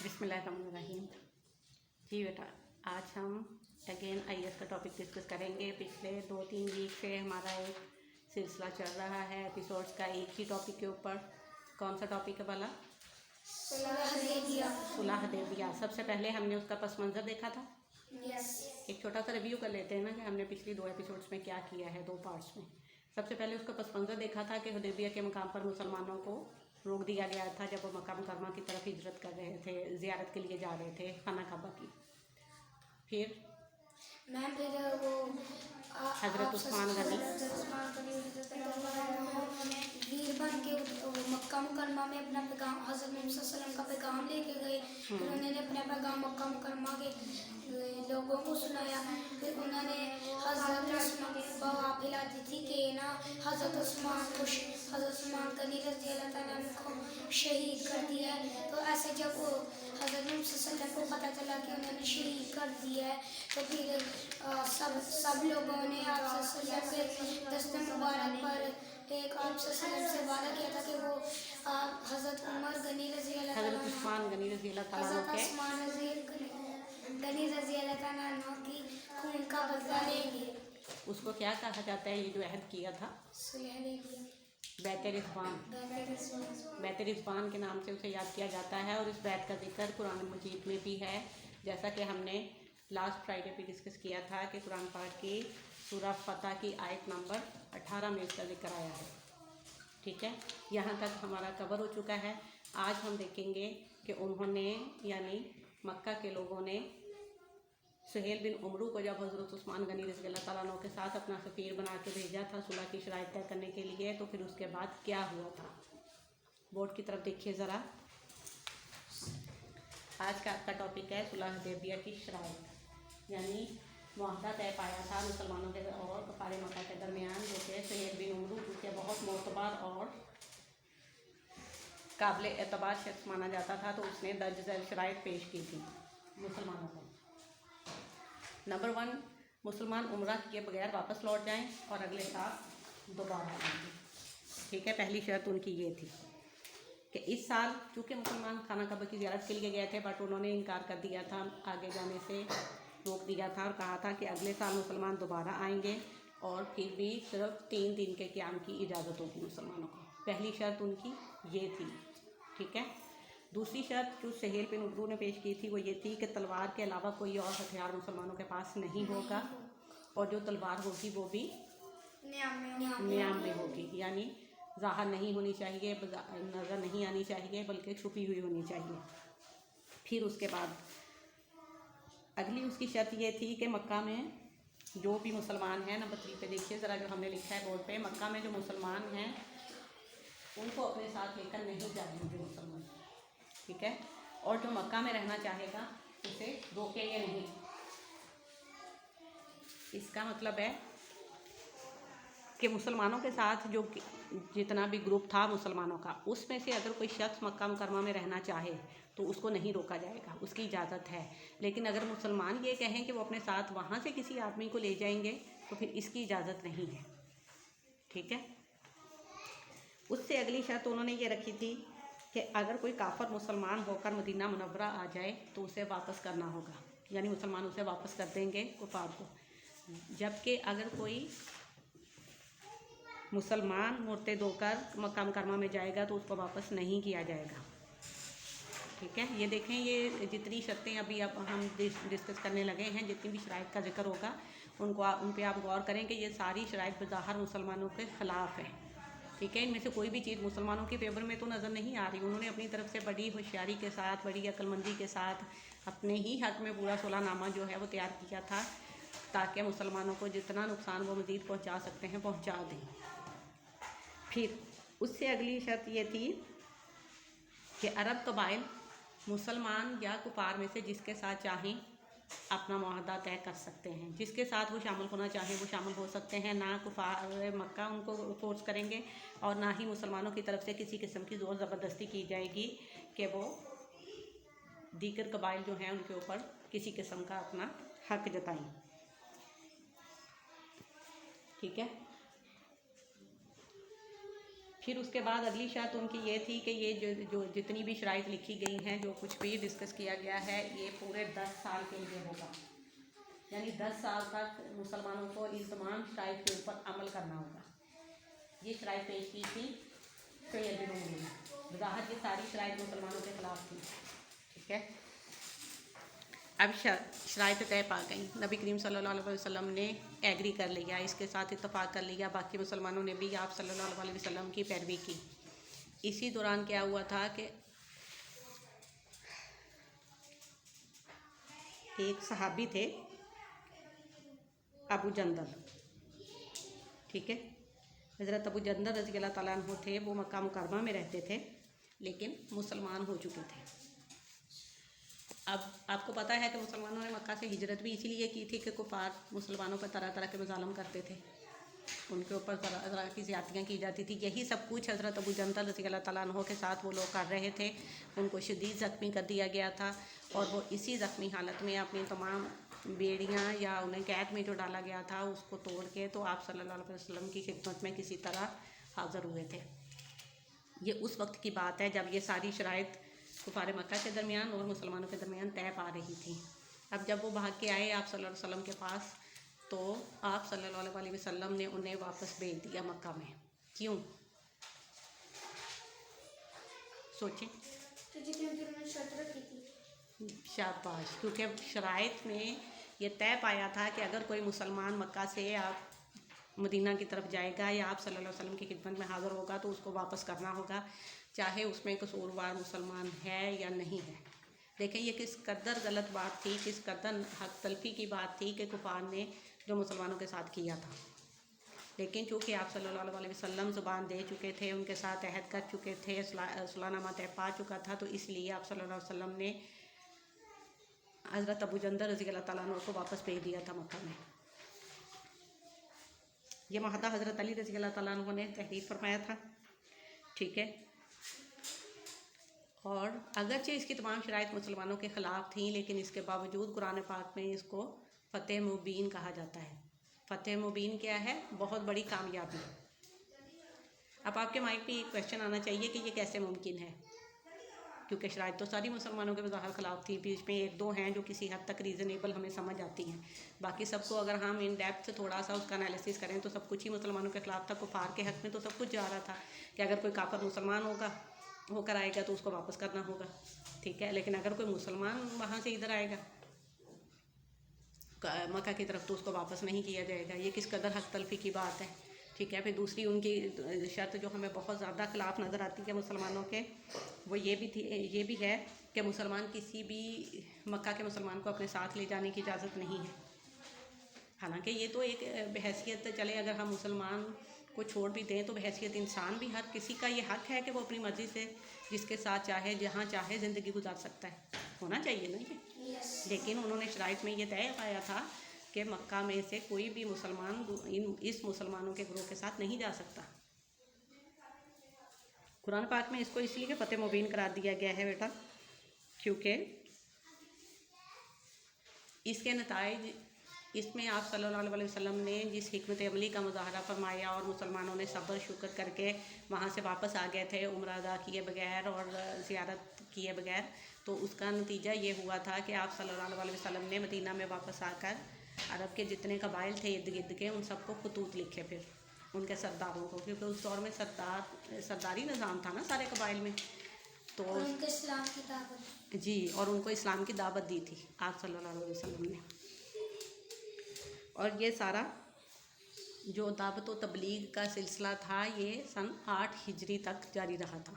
बिस्मिल्लाहिर्रहमानिर्रहीम। जी बेटा, आज हम अगेन आईएएस का टॉपिक डिस्कस करेंगे। पिछले 2-3 वीक से हमारा एक सिलसिला चल रहा है एपिसोड्स का एक ही टॉपिक के ऊपर। कौन सा टॉपिक है वाला? सुलह हुदैबिया। सबसे पहले हमने उसका पस मंज़र देखा था। एक छोटा सा रिव्यू कर लेते हैं ना कि हमने पिछली 2 एपिसोड्स में क्या किया है 2 पार्ट्स में। सबसे पहले उसका पस मंज़र देखा था कि हुदैबिया के मकाम पर मुसलमानों को रोक दिया गया था जब वो मक्का मुकर्रमा की तरफ हिजरत कर रहे थे, ज़ियारत के लिए जा रहे थे खाना काबा की। फिर वो हज़रत उस्मान गनी वीर बन के मक्का मुकरमा में अपना पैगाम हज़रत मोहम्मद सल्लल्लाहु अलैहि वसल्लम का पैगाम लेके गए। फिर उन्होंने अपना पैगाम मक्का मुकरमा के लोगों को सुनाया। फिर उन्होंने हज़रत उस्मान को वाफिला दी थी कि ना हज़रत उस्मान गनी रज़ी अल्लाह तआला अन्हु को शहीद कर दिया है। तो ऐसे जब वो हज़रत मोहम्मद सल्लल्लाहु अलैहि वसल्लम को पता चला कि उन्होंने शहीद कर दिया है तो फिर सब लोगों ने आप सल्लल्लाहु अलैहि वसल्लम के दस्ते मुबारक पर एक आप सल्लल्लाहु अलैहि वसल्लम से वादा किया था कि वो हज़रत उमर गनी रज़ी अल्लाह हज़रत उस्मान गनी रज़ी अल्लाह तआला अन्हु की खून का बदला लेंगे। उसको क्या कहा जाता है? ये जो अहद किया था बैत रिज़वान के नाम से उसे याद किया जाता है। और इस बैत का जिक्र कुरान मजीद में भी है, जैसा कि हमने लास्ट फ्राइडे पे डिस्कस किया था कि कुरान पाक की सूरह फतह की आयत नंबर 18 में इसका जिक्र आया है। ठीक है, यहाँ तक हमारा कवर हो चुका है। आज हम देखेंगे कि उन्होंने यानी मक्का के लोगों ने सुहेल बिन उमरू को जब हज़रत उस्मान गनी रज़ी अल्लाह तआला अन्हु के साथ अपना सफ़ीर बना के भेजा था सुलह की शराइत तय करने के लिए, तो फिर उसके बाद क्या हुआ था। बोर्ड की तरफ देखिए ज़रा। आज का आपका टॉपिक है सुलह हुदैबिया की शराइत, यानी मुआहदा तय पाया था मुसलमानों के और कुफारे मक्का के दरमियान, जो कि सुहेल बिन उमरू के बहुत मोतबर और काबिल एतबार शख्स माना जाता था, तो उसने दर्ज झैल शराइत पेश की थी मुसलमानों को। नंबर 1, मुसलमान उम्रा किए बगैर वापस लौट जाएं और अगले साल दोबारा आएंगे। ठीक है, पहली शर्त उनकी ये थी कि इस साल चूँकि मुसलमान खाना काबा की ज़ियारत के लिए गए थे, बट उन्होंने इनकार कर दिया था, आगे जाने से रोक दिया था और कहा था कि अगले साल मुसलमान दोबारा आएंगे और फिर भी सिर्फ 3 दिन के क़याम की इजाज़त होगी मुसलमानों को। पहली शर्त उनकी ये थी। ठीक है, दूसरी शर्त जो सुहेल बिन उमरू ने पेश की थी वो ये थी कि तलवार के अलावा कोई और हथियार मुसलमानों के पास नहीं होगा, और जो तलवार होगी वो भी नियाम में होगी, यानी ज़ाहिर नहीं होनी चाहिए, नज़र नहीं आनी चाहिए, बल्कि छुपी हुई होनी चाहिए। फिर उसके बाद अगली उसकी शर्त ये थी कि मक्का में जो भी मुसलमान हैं, नंबर 3 पे देखिए ज़रा जो हमने लिखा है बोर्ड पे, मक्का में जो मुसलमान हैं उनको अपने साथ लेकर नहीं जाएंगे मुसलमान। ठीक है, और जो मक्का में रहना चाहेगा उसे रोकेंगे नहीं। इसका मतलब है कि मुसलमानों के साथ जो जितना भी ग्रुप था मुसलमानों का, उसमें से अगर कोई शख्स मक्का मुकरमा में रहना चाहे तो उसको नहीं रोका जाएगा, उसकी इजाज़त है। लेकिन अगर मुसलमान ये कहें कि वो अपने साथ वहाँ से किसी आदमी को ले जाएंगे तो फिर इसकी इजाज़त नहीं है। ठीक है, उससे अगली शर्त उन्होंने ये रखी थी कि अगर कोई काफिर मुसलमान होकर मदीना मुनव्वरा आ जाए तो उसे वापस करना होगा, यानी मुसलमान उसे वापस कर देंगे कुफार को। जबकि अगर कोई मुसलमान मुर्तद होकर मक्का मुकरमा में जाएगा तो उसको वापस नहीं किया जाएगा। ठीक है, ये देखें, ये जितनी शर्तें अभी अब हम डिस्कस करने लगे हैं, जितनी भी शराइत का जिक्र होगा उन पर आप गौर करें कि ये सारी शराइत बज़ाहिर मुसलमानों के ख़िलाफ़ है। ठीक है, इनमें से कोई भी चीज़ मुसलमानों के फेवर में तो नज़र नहीं आ रही। उन्होंने अपनी तरफ से बड़ी होशियारी के साथ, बड़ी अक्लमंदी के साथ अपने ही हक़ में पूरा सुलहनामा जो है वो तैयार किया था, ताकि मुसलमानों को जितना नुकसान वो मज़ीद पहुंचा सकते हैं पहुंचा दें। फिर उससे अगली शर्त ये थी कि अरब कबाइल मुसलमान या कुफार में से जिसके साथ चाहें अपना मुआहदा तय कर सकते हैं, जिसके साथ वो शामिल होना चाहें वो शामिल हो सकते हैं। ना कुफार मक्का उनको फोर्स करेंगे और ना ही मुसलमानों की तरफ से किसी किस्म की ज़ोर ज़बरदस्ती की जाएगी कि वो दीगर कबाइल जो हैं उनके ऊपर किसी किस्म का अपना हक जताएं। ठीक है, फिर उसके बाद अगली शर्त उनकी ये थी कि ये जो जितनी भी शराइत लिखी गई हैं, जो कुछ भी डिस्कस किया गया है, ये पूरे 10 साल के लिए होगा। यानी 10 साल तक मुसलमानों को इन तमाम शराइत के ऊपर अमल करना होगा। ये शराइत पेश की थी सैयद बिन उमर ने। वजाहत ये सारी शराइत मुसलमानों के ख़िलाफ़ थी। ठीक है, अब शराइत तय पा गई। नबी करीम सल्लल्लाहु अलैहि वसल्लम ने एग्री कर लिया, इसके साथ इत्तफाक कर लिया। बाकी मुसलमानों ने भी आप सल्लल्लाहु अलैहि वसल्लम की पैरवी की। इसी दौरान क्या हुआ था कि एक सहाबी थे अबू जंदल, ठीक है, हज़रत अबू जंदल रज़ी अल्लाह ताला अन्हु थे। वो मक्का मुकर्रमा में रहते थे लेकिन मुसलमान हो चुके थे। अब आपको पता है कि मुसलमानों ने मक्का से हिजरत भी इसीलिए की थी कि कुफार मुसलमानों पर तरह तरह के मज़ालम करते थे, उनके ऊपर तरह तरह की ज़्यादतियाँ की जाती थी। यही सब कुछ हज़रत अबू जंदल रज़ी अल्लाह ताला अन्हु के साथ वो लोग कर रहे थे। उनको शदीद ज़ख्मी कर दिया गया था और वो इसी ज़ख्मी हालत में अपनी तमाम बेड़ियाँ या उन्हें कैद में जो डाला गया था उसको तोड़ के तो आप सल्लल्लाहु अलैहि वसल्लम की खिदमत में किसी तरह हाज़िर हुए थे। ये उस वक्त की बात है जब ये सारी शराइत कुफार मक्का के दरमियान और मुसलमानों के दरमियान तय पा रही थी। अब जब वो भाग के आए आप सल्लल्लाहु अलैहि वसल्लम के पास, तो आप सल्लल्लाहु अलैहि वसल्लम ने उन्हें वापस भेज दिया मक्का में। क्यों? सोचें। तो जी क्योंकि उन्होंने शर्त रखी थी। शाबाश, क्योंकि शराइत में ये तय पाया था कि अगर कोई मुसलमान मक्का से आप मदीना की तरफ जाएगा या आप सल्लल्लाहु अलैहि वसल्लम की खिदमत में हाज़िर होगा तो उसको वापस करना होगा, चाहे उसमें कसूरवार मुसलमान है या नहीं है। देखें ये किस कदर गलत बात थी, किस कदर हक तलफी की बात थी कि कुफार ने जो मुसलमानों के साथ किया था। लेकिन चूँकि आप सल्लल्लाहु अलैहि वसल्लम ज़ुबान दे चुके थे, उनके साथ अहद कर चुके थे, सुलहनामा तय पा चुका था, तो इसलिए आप सल्लल्लाहु अलैहि वसल्लम ने हज़रत अबू जंदल रज़ी अल्लाह ताला अन्हु को वापस भेज दिया था मक्का में। ये माहदा हज़रत अली रज़ी अल्लाह ताला अन्हु ने तहरीर फरमाया था। ठीक है, और अगरचे इसकी तमाम शराइत मुसलमानों के ख़िलाफ़ थी, लेकिन इसके बावजूद कुरान पाक में इसको फ़तेह मुबीन कहा जाता है। फ़तेह मुबीन क्या है? बहुत बड़ी कामयाबी। अब आपके माइंड में एक क्वेश्चन आना चाहिए कि ये कैसे मुमकिन है, क्योंकि शराइत तो सारी मुसलमानों के बज़ाहिर ख़िलाफ़ थी। बीच में एक दो हैं जो किसी हद तक रीज़नेबल हमें समझ आती हैं, बाकी सबको अगर हम इन डेप्थ थोड़ा सा उसका एनालिसिस करें तो सब कुछ ही मुसलमानों के ख़िलाफ़ था। कुफार के हक़ में तो सब कुछ जा रहा था कि अगर कोई काफिर मुसलमान होकर आएगा तो उसको वापस करना होगा। ठीक है, लेकिन अगर कोई मुसलमान वहाँ से इधर आएगा मक्का की तरफ तो उसको वापस नहीं किया जाएगा। ये किस कदर हक़ तलफ़ी की बात है। ठीक है, फिर दूसरी उनकी शर्त जो हमें बहुत ज़्यादा ख़िलाफ़ नज़र आती है मुसलमानों के, वो ये भी है कि मुसलमान किसी भी मक्का के मुसलमान को अपने साथ ले जाने की इजाज़त नहीं है। हालांकि ये तो एक बहैसियत चले, अगर हम मुसलमान को छोड़ भी दें तो बहैसियत इंसान भी हर किसी का ये हक़ है कि वो अपनी मर्ज़ी से जिसके साथ चाहे जहाँ चाहे ज़िंदगी गुजार सकता है, होना चाहिए ना ये। लेकिन उन्होंने शराइत में ये तय पाया था कि मक्का में से कोई भी मुसलमान इस मुसलमानों के ग्रोह के साथ नहीं जा सकता। कुरान पाक में इसको इसलिए फ़तेह मुबीन करार दिया गया है बेटा, क्योंकि इसके नताइज इसमें आप सल्लल्लाहु अलैहि वसल्लम ने जिस हिकमत अमली का मुजाहरा फरमाया और मुसलमानों ने सब्र शुक्र करके वहाँ से वापस आ गए थे उम्रा अदा किए बगैर और ज़ियारत किए बगैर, तो उसका नतीजा ये हुआ था कि आप सल्लल्लाहु अलैहि वसल्लम ने मदीना में वापस आकर अरब के जितने कबाइल थे इर्द गिर्द के, उन सबको खतूत लिखे फिर उनके सरदारों को, क्योंकि उस दौर में सरदारी निज़ाम था ना सारे कबाइल में, तो उनको इस्लाम की दावत जी, और उनको इस्लाम की दावत दी थी आप सल्लल्लाहु अलैहि वसल्लम ने। और ये सारा जो दावत व तबलीग का सिलसिला था ये सन 8 हिजरी तक जारी रहा था।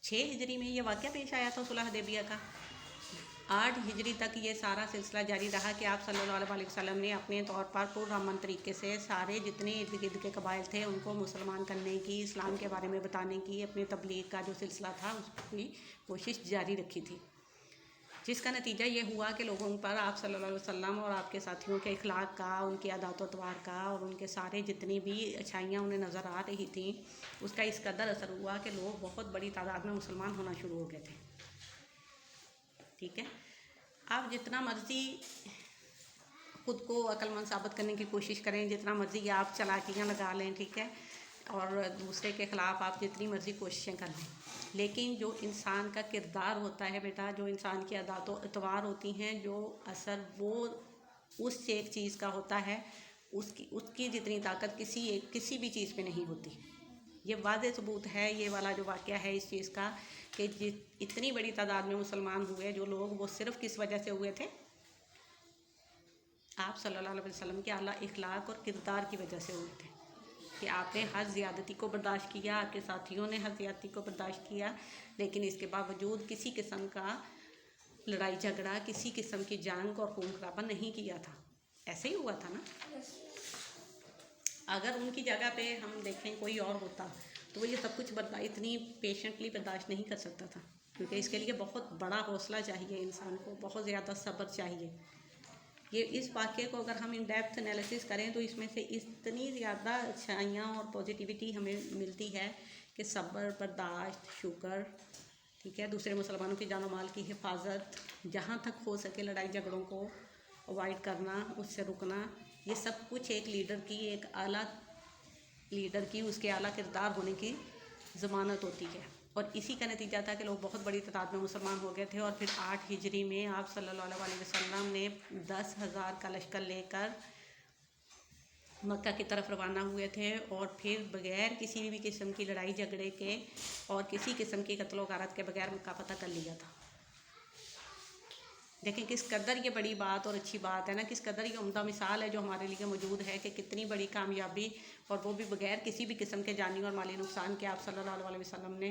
6 हिजरी में ये वाक़या पेश आया था सुलह हुदैबिया का। 8 हिजरी तक ये सारा सिलसिला जारी रहा कि आप सल्लल्लाहु अलैहि वसल्लम ने अपने तौर पर पुरअमन तरीके से सारे जितने इर्द गिर्द के कबाइल थे उनको मुसलमान करने की, इस्लाम के बारे में बताने की, अपने तबलीग का जो सिलसिला था उसकी कोशिश जारी रखी थी, जिसका नतीजा ये हुआ कि लोगों पर आप सल्लल्लाहु अलैहि वसल्लम और आपके साथियों के इखलाक का, उनकी आदत व तवार का और उनके सारे जितनी भी अच्छाइयाँ उन्हें नज़र आ रही थी उसका इस कदर असर हुआ कि लोग बहुत बड़ी तादाद में मुसलमान होना शुरू हो गए थे। ठीक है, आप जितना मर्ज़ी ख़ुद को अक्लमंद साबित करने की कोशिश करें, जितना मर्ज़ी आप चालाकियाँ लगा लें, ठीक है, और दूसरे के ख़िलाफ़ आप जितनी मर्ज़ी कोशिशें कर लें, लेकिन जो इंसान का किरदार होता है बेटा, जो इंसान की अदात व एतवार होती हैं, जो असर वो उस एक चीज़ का होता है, उसकी जितनी ताकत किसी भी चीज़ पे नहीं होती। ये वाज़ेह सबूत है ये वाला जो वाक़या है इस चीज़ का, कि इतनी बड़ी तादाद में मुसलमान हुए जो लोग, वो सिर्फ़ किस वजह से हुए थे? आप सल्लल्लाहु अलैहि वसल्लम के आला इखलाक और किरदार की वजह से हुए थे, कि आपने हर ज़्यादती को बर्दाश्त किया, आपके साथियों ने हर ज़्यादती को बर्दाश्त किया, लेकिन इसके बावजूद किसी किस्म का लड़ाई झगड़ा, किसी किस्म की जंग और खून खराबा नहीं किया था। ऐसे ही हुआ था ना। अगर उनकी जगह पे हम देखें कोई और होता तो वो ये सब कुछ इतनी पेशेंटली बर्दाश्त नहीं कर सकता था, क्योंकि इसके लिए बहुत बड़ा हौसला चाहिए इंसान को, बहुत ज़्यादा सब्र चाहिए। ये इस वाक़ये को अगर हम इन डेप्थ एनालिसिस करें तो इसमें से इतनी ज़्यादा अच्छाइयाँ और पॉजिटिविटी हमें मिलती है कि सब्र, बर्दाश्त, शुक्र, ठीक है, दूसरे मुसलमानों की जान माल की हिफाजत, जहाँ तक हो सके लड़ाई झगड़ों को अवॉइड करना, उससे रुकना, ये सब कुछ एक लीडर की, एक आला लीडर की, उसके आला किरदार होने की ज़मानत होती है। और इसी का नतीजा था कि लोग बहुत बड़ी तादाद में मुसलमान हो गए थे। और फिर 8 हिजरी में आप सल्लल्लाहु अलैहि वसल्लम ने 10,000 का लश्कर लेकर मक्का की तरफ रवाना हुए थे, और फिर बग़ैर किसी भी किस्म की लड़ाई झगड़े के और किसी किस्म की कत्ल गारत के बगैर मक्का फतह कर लिया था। देखें किस कदर ये बड़ी बात और अच्छी बात है ना, किस कदर ये उम्दा मिसाल है जो हमारे लिए मौजूद है, कि कितनी बड़ी कामयाबी, और वो भी बग़ैर किसी भी किस्म के जानी और माली नुकसान के आप सल्लल्लाहु अलैहि वसल्लम ने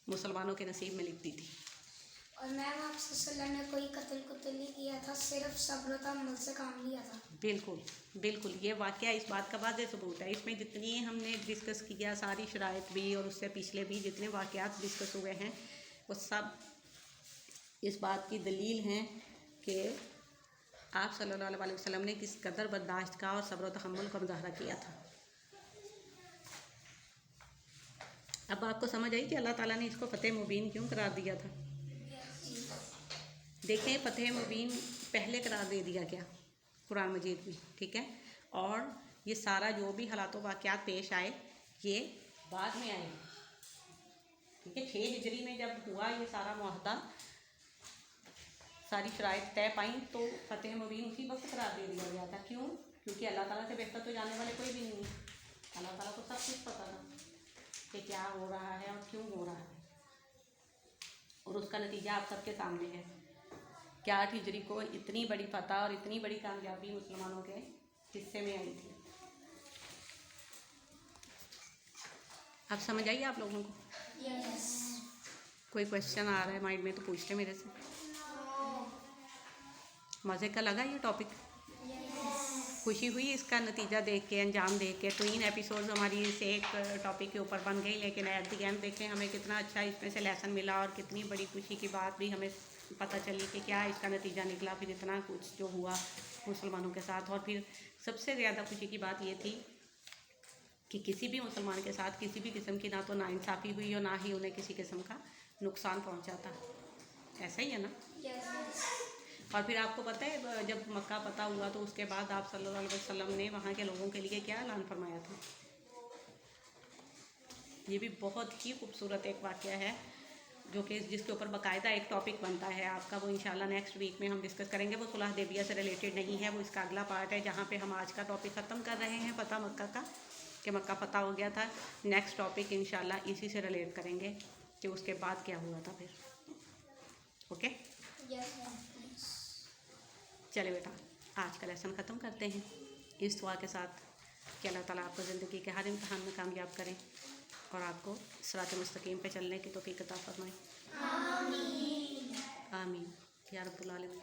मुसलमानों के नसीब में लिख दी थी। और मैम आप सल्लल्लाहु ने कोई कत्ल नहीं किया था, सिर्फ सब्र का अमल से काम लिया था। बिल्कुल बिल्कुल, ये वाक़या इस बात का वाज़ेह सबूत है। इसमें जितनी हमने डिस्कस किया, सारी शराइत भी और उससे पिछले भी जितने वाक़यात डिस्कस हुए हैं, वो सब इस बात की दलील हैं कि आप सल्लल्लाहु अलैहि वसल्लम ने किस कदर बर्दाश्त का और सब्र व तहम्मुल का मुज़ाहरा किया था। अब आपको समझ आई कि अल्लाह ताला ने इसको फ़तेह मुबीन क्यों करार दिया था। देखें, फ़तेह मुबीन पहले करार दे दिया गया कुरान मजीद में, ठीक है, और ये सारा जो भी हालात वाक़यात पेश आए ये बाद में आए, ठीक है। 6 हिजरी में जब हुआ ये सारा मुआहदा, सारी शराइत तय पाई, तो फ़तेह मुबीन उसी वक्त करार दे दिया गया था। क्यों? क्योंकि अल्लाह ताला से बेहतर तो जानने वाले कोई भी नहीं है। अल्लाह ताला को सब कुछ पता था कि क्या हो रहा है और क्यों हो रहा है, और उसका नतीजा आप सबके सामने है कि 8 हिजरी को इतनी बड़ी फतह और इतनी बड़ी कामयाबी मुसलमानों के हिस्से में आई थी। अब समझ आई आप लोगों को? यस। कोई क्वेश्चन आ रहा है माइंड में तो पूछते मेरे से। मज़े का लगा ये टॉपिक? खुशी हुई इसका नतीजा देख के, अंजाम देख के। 3 एपिसोड्स हमारी इस एक टॉपिक के ऊपर बन गई, लेकिन एट द एंड देखें हमें कितना अच्छा इसमें से लेसन मिला, और कितनी बड़ी खुशी की बात भी हमें पता चली कि क्या इसका नतीजा निकला, फिर इतना कुछ जो हुआ मुसलमानों के साथ। और फिर सबसे ज़्यादा खुशी की बात ये थी कि किसी भी मुसलमान के साथ किसी भी किस्म की ना तो नाइंसाफ़ी हुई और ना ही उन्हें किसी किस्म का नुकसान पहुँचा था। ऐसा ही है ना? और फिर आपको पता है जब मक्का फतह हुआ तो उसके बाद आप सल्लल्लाहु अलैहि वसल्लम ने वहाँ के लोगों के लिए क्या ऐलान फरमाया था। ये भी बहुत ही खूबसूरत एक वाक़या है, जो कि जिसके ऊपर बाकायदा एक टॉपिक बनता है आपका, वो इंशाल्लाह नेक्स्ट वीक में हम डिस्कस करेंगे। वो सुलह देबिया से रिलेटेड नहीं है, वो इसका अगला पार्ट है, जहाँ पे हम आज का टॉपिक ख़त्म कर रहे हैं फतह मक्का का, कि मक्का फतह हो गया था। नेक्स्ट टॉपिक इंशाल्लाह इसी से रिलेट करेंगे कि उसके बाद क्या हुआ था फिर। ओके, चले बेटा, आज का लेसन ख़त्म करते हैं इस दुआ के साथ कि अल्लाह ताला आपको ज़िंदगी के हर इम्तिहान में कामयाब करें और आपको सिरात मुस्तकीम पे चलने की तौफीक अता फरमाए। आमीन या रब्बुल आलमीन।